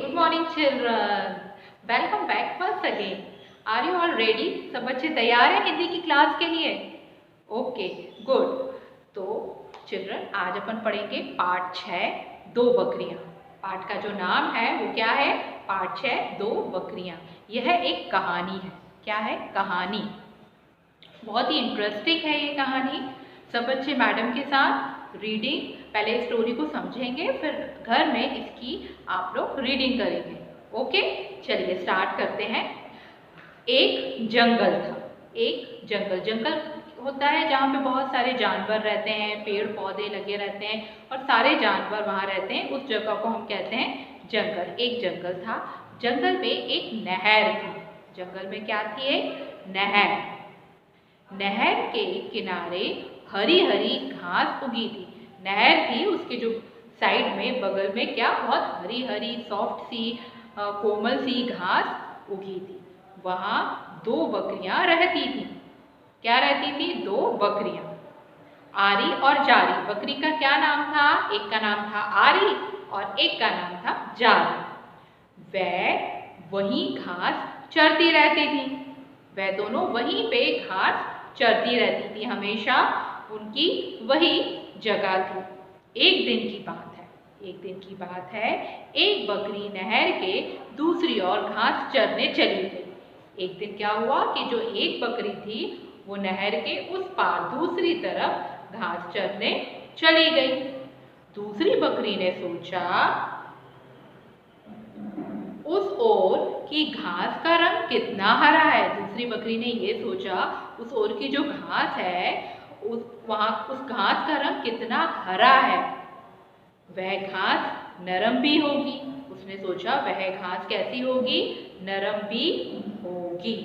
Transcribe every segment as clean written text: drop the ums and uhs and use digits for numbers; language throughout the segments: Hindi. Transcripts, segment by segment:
good morning children. Welcome back once again. Are you all ready? सब बच्चे तैयार हैं हिंदी की क्लास के लिए? Okay, good. तो चिल्ड्रन आज अपन पढ़ेंगे पाठ 6 दो बकरियां। पाठ का जो नाम है वो क्या है? पाठ 6 दो बकरियां। यह एक कहानी है। क्या है? कहानी। बहुत ही इंटरेस्टिंग है ये कहानी। सब बच्चे मैडम के साथ रीडिंग पहले स्टोरी को समझेंगे, फिर घर में इसकी आप लोग रीडिंग करेंगे। ओके, चलिए स्टार्ट करते हैं। एक जंगल था। एक जंगल जंगल होता है जहाँ पे बहुत सारे जानवर रहते हैं, पेड़ पौधे लगे रहते हैं और सारे जानवर वहाँ रहते हैं। उस जगह को हम कहते हैं जंगल। एक जंगल था। जंगल में एक नहर थी। जंगल में क्या थी? एक नहर। नहर के किनारे हरी हरी घास उगी थी। नहर थी, उसके जो साइड में बगल में क्या बहुत हरी हरी सॉफ्ट सी कोमल सी घास उगी थी। वहाँ दो बकरियां रहती थी। क्या रहती थी? दो बकरियां, आरी और जारी। बकरी का क्या नाम था? एक का नाम था आरी और एक का नाम था जारी। वह वहीं घास चरती रहती थी। वह दोनों वहीं पे घास चरती रहती थी। हमेशा उनकी वही जगह थी। एक दिन की बात है। एक दिन की बात है, एक बकरी नहर के दूसरी ओर घास चरने चली गई। एक दिन क्या हुआ कि जो एक बकरी थी वो नहर के उस पार दूसरी तरफ घास चरने चली गई। दूसरी बकरी ने सोचा उस ओर की घास का रंग कितना हरा है। दूसरी बकरी ने ये सोचा उस ओर की जो घास है उस घास का रंग कितना हरा है। वह घास नरम भी होगी। उसने सोचा वह घास कैसी होगी? नरम भी होगी।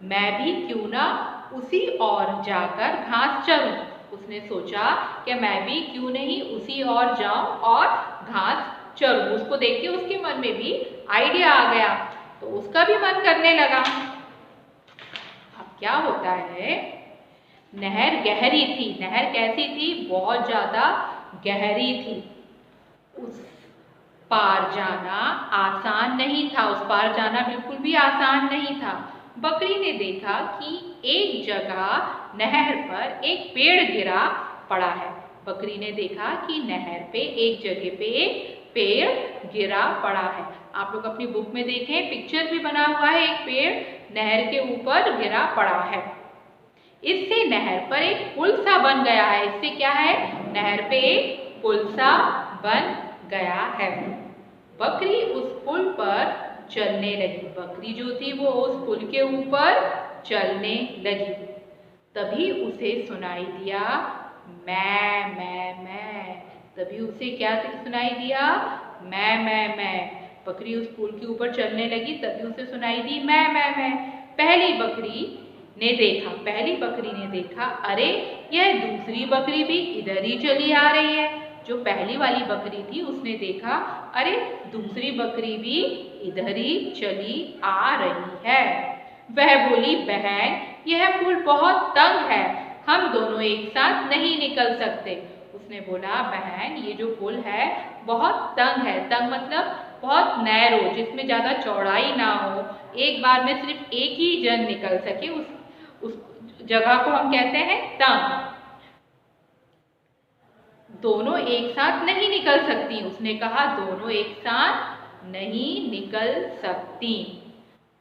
मैं भी क्यों ना उसी ओर जाकर घास चरूं। उसने सोचा कि मैं भी क्यों नहीं उसी ओर जाऊं और घास चरूं। उसको देख के उसके मन में भी आइडिया आ गया, तो उसका भी मन करने लगा। अब क्या होता है, नहर गहरी थी। नहर कैसी थी? बहुत ज्यादा गहरी थी। उस पार जाना आसान नहीं था। उस पार जाना बिल्कुल भी आसान नहीं था। बकरी ने देखा कि एक जगह नहर पर एक पेड़ गिरा पड़ा है। बकरी ने देखा कि नहर पे एक जगह पे एक पेड़ गिरा पड़ा है। आप लोग अपनी बुक में देखें, पिक्चर भी बना हुआ है। एक पेड़ नहर के ऊपर गिरा पड़ा है। इससे नहर पर एक पुल सा बन गया है। इससे क्या है? नहर पे एक पुल सा बन गया है। बकरी उस पुल पर चलने लगी। बकरी जो थी वो उस पुल के ऊपर चलने लगी। तभी उसे सुनाई दिया मैं। तभी उसे क्या सुनाई दिया? मैं। बकरी उस पुल के ऊपर चलने लगी, तभी उसे सुनाई दी मैं। पहली बकरी ने देखा अरे यह दूसरी बकरी भी इधर ही चली आ रही है। जो पहली वाली बकरी थी उसने देखा अरे दूसरी बकरी भी इधर ही चली आ रही है। वह बोली बहन यह पुल बहुत तंग है, हम दोनों एक साथ नहीं निकल सकते। उसने बोला बहन ये जो पुल है बहुत तंग है। तंग मतलब बहुत नैरो, जिसमें ज्यादा चौड़ाई ना हो, एक बार में सिर्फ एक ही जन निकल सके। उस जगह को हम कहते हैं तंग। दोनों एक साथ नहीं निकल सकती। उसने कहा दोनों एक साथ नहीं निकल सकती।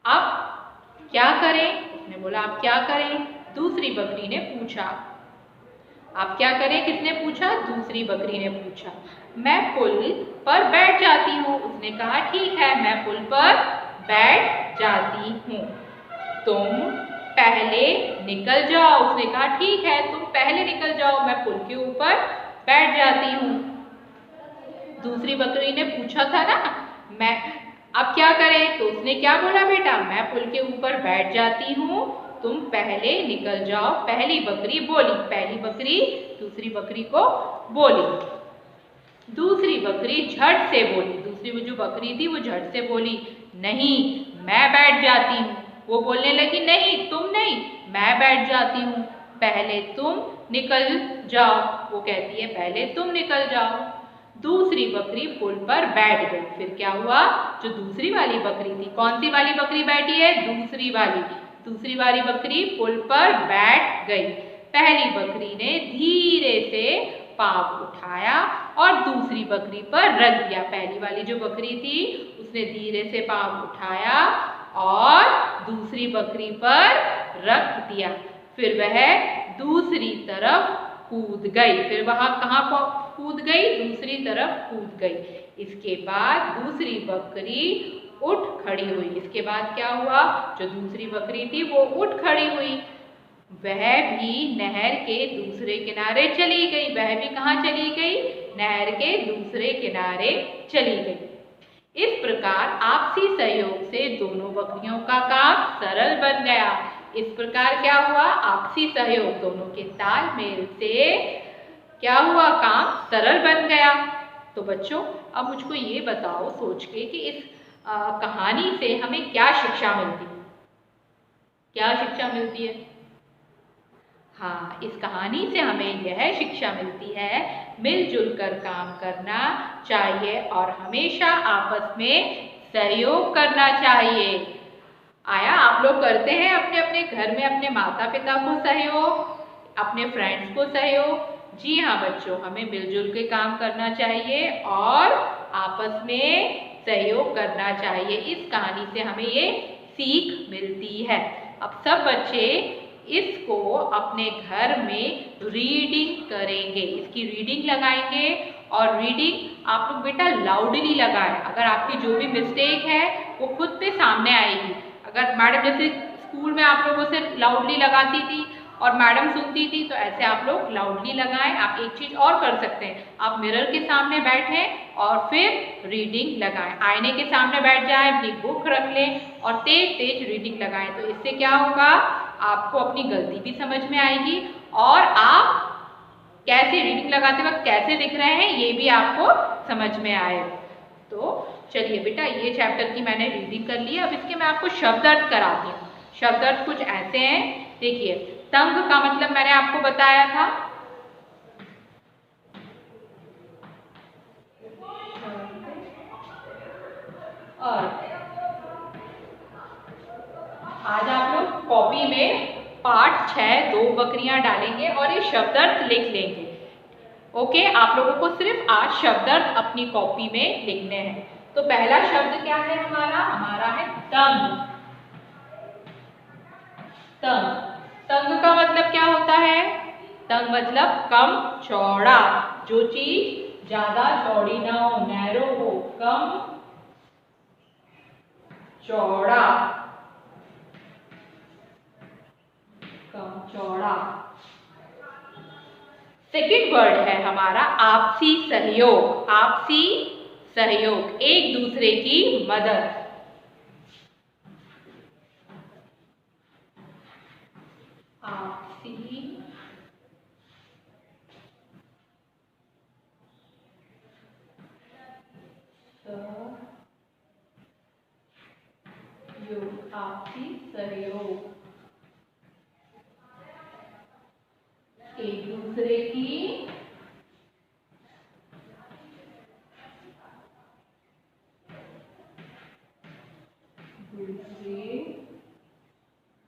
अब क्या करें? उसने बोला अब क्या करें? दूसरी बकरी ने पूछा। आप क्या करें? किसने पूछा? दूसरी बकरी ने पूछा। मैं पुल पर बैठ जाती हूँ। उसने कहा ठीक है मैं पुल पर बैठ जाती हूँ, तुम पहले निकल जाओ। उसने कहा ठीक है तुम पहले निकल जाओ, मैं पुल के ऊपर बैठ जाती हूँ। दूसरी बकरी ने पूछा था ना मैं अब क्या करें, तो उसने क्या बोला बेटा? मैं पुल के ऊपर बैठ जाती हूँ, तुम पहले निकल जाओ। पहली बकरी बोली। पहली बकरी दूसरी बकरी को बोली। दूसरी बकरी झट से बोली। दूसरी जो बकरी थी वो झट से बोली नहीं मैं बैठ जाती हूँ। वो बोलने लगी नहीं तुम नहीं, मैं बैठ जाती हूँ, पहले तुम निकल जाओ। वो कहती है पहले तुम निकल जाओ। दूसरी बकरी पुल पर बैठ गई। फिर क्या हुआ, जो दूसरी वाली बकरी थी, कौन सी वाली बकरी बैठी है, दूसरी वाली बकरी पुल पर बैठ गई। पहली बकरी ने धीरे से पाँव उठाया और दूसरी बकरी पर रख दिया। पहली वाली जो बकरी थी उसने धीरे से पाँव उठाया और दूसरी बकरी पर रख दिया। फिर वह दूसरी तरफ कूद गई। फिर वह कहाँ कूद गई, दूसरी तरफ कूद गई। इसके बाद दूसरी बकरी उठ खड़ी हुई। इसके बाद क्या हुआ, जो दूसरी बकरी थी वो उठ खड़ी हुई। वह भी नहर के दूसरे किनारे चली गई। वह भी कहाँ चली गई, नहर के दूसरे किनारे चली गई। इस प्रकार आपसी सहयोग से दोनों बकरियों का काम सरल बन गया। इस प्रकार क्या हुआ, आपसी सहयोग, दोनों के तालमेल से क्या हुआ, काम सरल बन गया। तो बच्चों अब मुझको ये बताओ सोच के कि इस कहानी से हमें क्या शिक्षा मिलती है, क्या शिक्षा मिलती है। हाँ, इस कहानी से हमें यह शिक्षा मिलती है मिलजुल कर काम करना चाहिए और हमेशा आपस में सहयोग करना चाहिए। आया, आप लोग करते हैं अपने अपने घर में अपने माता पिता को सहयोग, अपने फ्रेंड्स को सहयोग। जी हाँ बच्चों, हमें मिलजुल के काम करना चाहिए और आपस में सहयोग करना चाहिए। इस कहानी से हमें ये सीख मिलती है। अब सब बच्चे इसको अपने घर में रीडिंग करेंगे, इसकी रीडिंग लगाएंगे और रीडिंग आप लोग बेटा लाउडली लगाएं। अगर आपकी जो भी मिस्टेक है वो खुद पे सामने आएगी। अगर मैडम जैसे स्कूल में आप लोगों से लाउडली लगाती थी और मैडम सुनती थी, तो ऐसे आप लोग लाउडली लगाएं। आप एक चीज़ और कर सकते हैं, आप मिरर के सामने बैठें और फिर रीडिंग लगाएं। आईने के सामने बैठ जाएं, अपनी बुक रख लें और तेज तेज रीडिंग लगाएं। तो इससे क्या होगा, आपको अपनी गलती भी समझ में आएगी और आप कैसे रीडिंग लगाते वक्त कैसे दिख रहे हैं ये भी आपको समझ में आएगा। तो चलिए बेटा, ये चैप्टर की मैंने रीडिंग कर ली। अब इसके मैं आपको शब्द अर्थ कराती हूँ। शब्द अर्थ कुछ ऐसे हैं, देखिए। तंग का मतलब मैंने आपको बताया था, और आज आप लोग कॉपी में पाठ 6 2 बकरियां डालेंगे और ये शब्द अर्थ लिख लेंगे। ओके, आप लोगों को सिर्फ आज शब्द अर्थ अपनी कॉपी में लिखने हैं। तो पहला शब्द क्या है हमारा है तंग। तंग, तंग का मतलब क्या होता है, तंग मतलब कम चौड़ा, जो चीज ज्यादा चौड़ी ना हो, नैरो हो, कम चौड़ा, कम चौड़ा। सेकेंड वर्ड है हमारा आपसी सहयोग। आपसी सहयोग, एक दूसरे की मदद। आपसी सहयोग, आपसी सहयोग, एक दूसरे की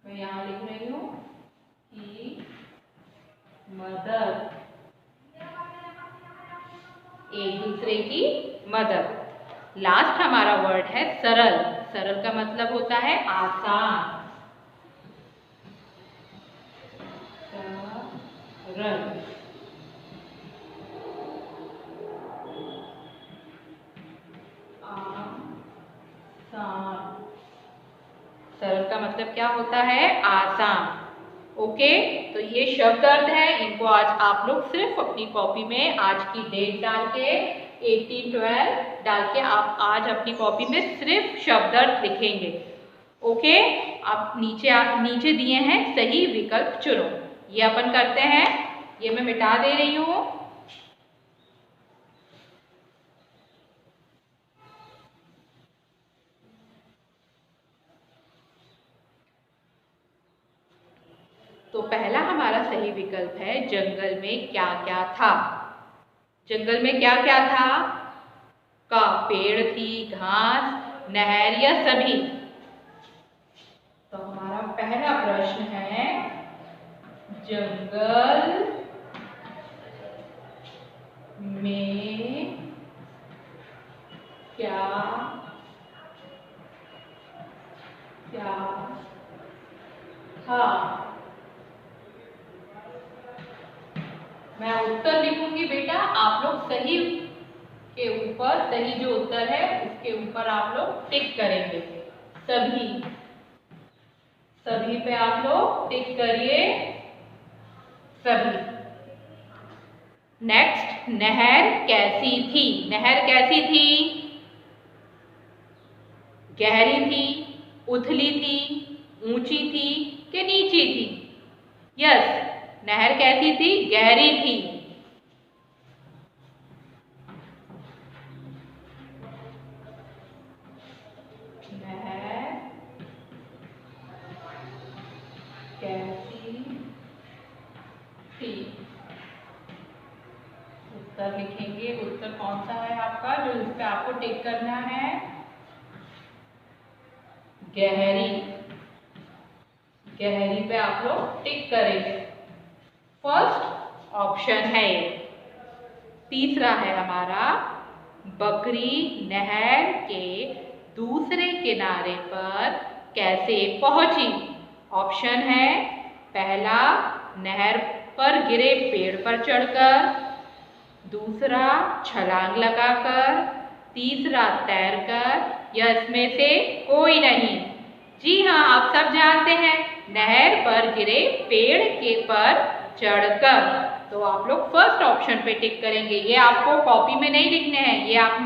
मैं यहाँ लिख रही हूँ कि मदद, एक दूसरे की मदद। लास्ट हमारा वर्ड है सरल। सरल का मतलब होता है आसान। सरल, आसान। सरल का मतलब क्या होता है, आसान। ओके, तो ये शब्द अर्थ है, इनको आज आप लोग सिर्फ अपनी कॉपी में आज की डेट डाल के 18/12 डाल के आप आज अपनी कॉपी में सिर्फ शब्द अर्थ लिखेंगे। ओके, आप नीचे दिए हैं सही विकल्प चुनो, ये अपन करते हैं। ये मैं मिटा दे रही हूँ। तो पहला हमारा सही विकल्प है जंगल में क्या क्या था। जंगल में क्या क्या था? का पेड़ थी, घास, नहर या सभी? तो हमारा पहला प्रश्न है, जंगल में क्या क्या था? मैं उत्तर लिखूंगी बेटा, आप लोग सही के ऊपर, सही जो उत्तर है उसके ऊपर आप लोग टिक करेंगे। सभी, सभी पे आप लोग टिक करिए, सभी। नेक्स्ट, नहर कैसी थी? नहर कैसी थी? गहरी थी, उथली थी, ऊंची थी कि नीची थी? यस, नहर कैसी थी? गहरी थी। नहर कैसी थी? उत्तर लिखेंगे। उत्तर कौन सा है आपका जो इस पे आपको टिक करना है? गहरी। गहरी पे आप लोग टिक करेंगे। फर्स्ट ऑप्शन है। तीसरा है हमारा, बकरी नहर के दूसरे किनारे पर कैसे पहुंची? ऑप्शन है, पहला, नहर पर गिरे पेड़ पर चढ़कर, दूसरा, छलांग लगाकर, तीसरा, तैरकर या इसमें से कोई नहीं। जी हाँ, आप सब जानते हैं, नहर पर गिरे पेड़ के पर चढ़कर। तो आप लोग फर्स्ट ऑप्शन पे टिक करेंगे। ये आपको कॉपी में नहीं लिखने हैं, ये आप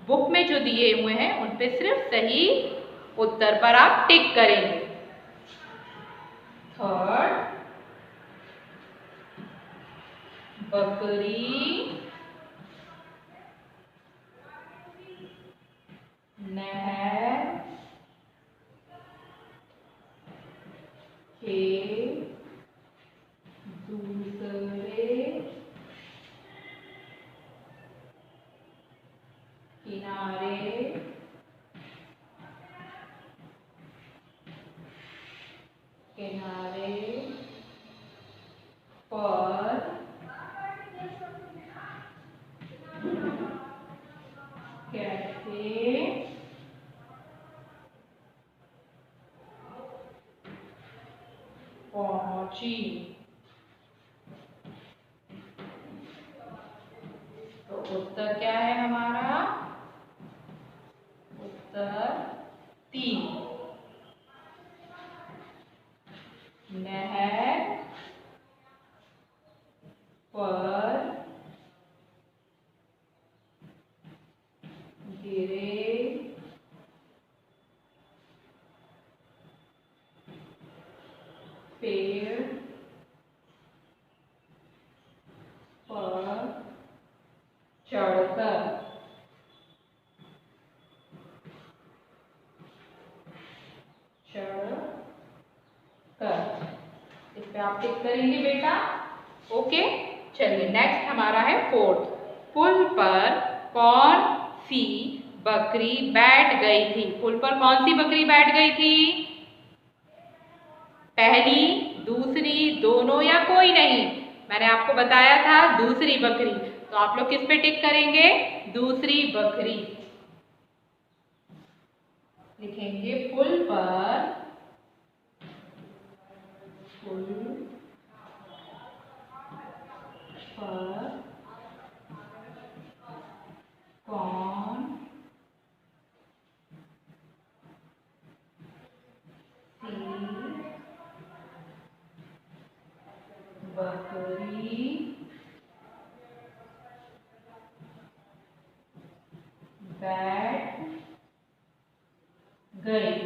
बुक में जो दिए हुए हैं उन पे सिर्फ सही उत्तर पर आप टिक करेंगे। थर्ड, बकरी नहर के दूसरे किनारे पर कैसे पहुंची? तो उत्तर क्या है हमारा? उत्तर 3, नहर पर गिरे पेड़ पर चढ़कर। इस पे आप टिक करेंगे बेटा। ओके, चलिए नेक्स्ट हमारा है फोर्थ। पुल पर कौन सी बकरी बैठ गई थी? पुल पर कौन सी बकरी बैठ गई थी? पहली, दूसरी, दोनों या कोई नहीं? मैंने आपको बताया था दूसरी बकरी। तो आप लोग किस पे टिक करेंगे? दूसरी बकरी। लिखेंगे पुल पर, पुल पर कौन सी बकरी बैठ गई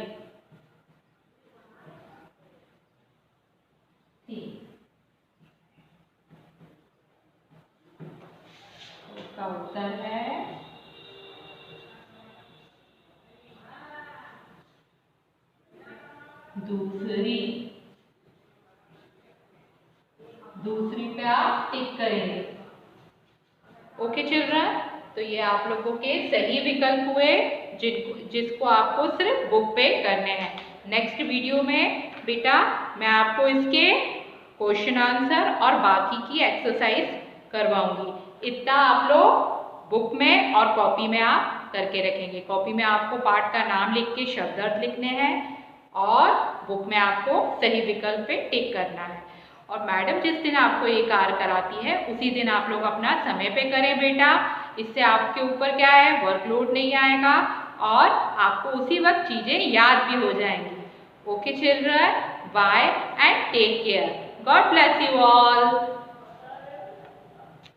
थी? उसका उत्तर है दूसरी। दूसरी पे आप टिक करेंगे। ओके चिल्ड्रन, तो ये आप लोगों के सही विकल्प हुए जिसको आपको सिर्फ बुक पे करने हैं। नेक्स्ट वीडियो में बेटा मैं आपको इसके क्वेश्चन आंसर और बाकी की एक्सरसाइज करवाऊंगी। इतना आप लोग बुक में और कॉपी में आप करके रखेंगे। कॉपी में आपको पाठ का नाम लिख के शब्द अर्थ लिखने हैं और बुक में आपको सही विकल्प पे टिक करना है। और मैडम जिस दिन आपको ये कार्य कराती है उसी दिन आप लोग अपना समय पे करें बेटा। इससे आपके ऊपर क्या है, वर्कलोड नहीं आएगा और आपको उसी वक्त चीजें याद भी हो जाएंगी। Okay children, bye and take care. God bless you all.